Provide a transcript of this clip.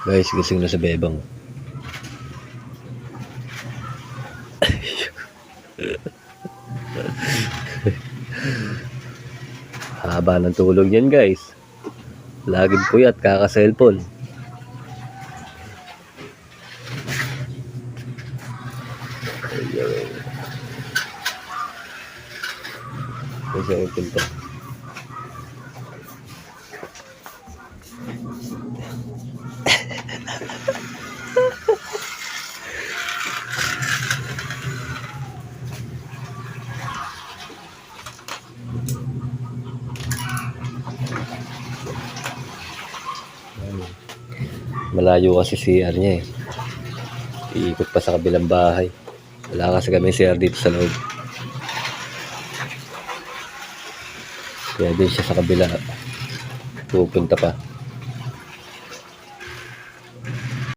Guys, gising na sa bebang. Haba ng tulog yan guys. Laging puyat, kaka-cellphone. Kasi yung pinto. Malayo kasi CR niya eh. Iikot pa sa kabilang bahay. Wala kasi kami CR dito sa loob. Kaya din siya sa kabila pupunta pa.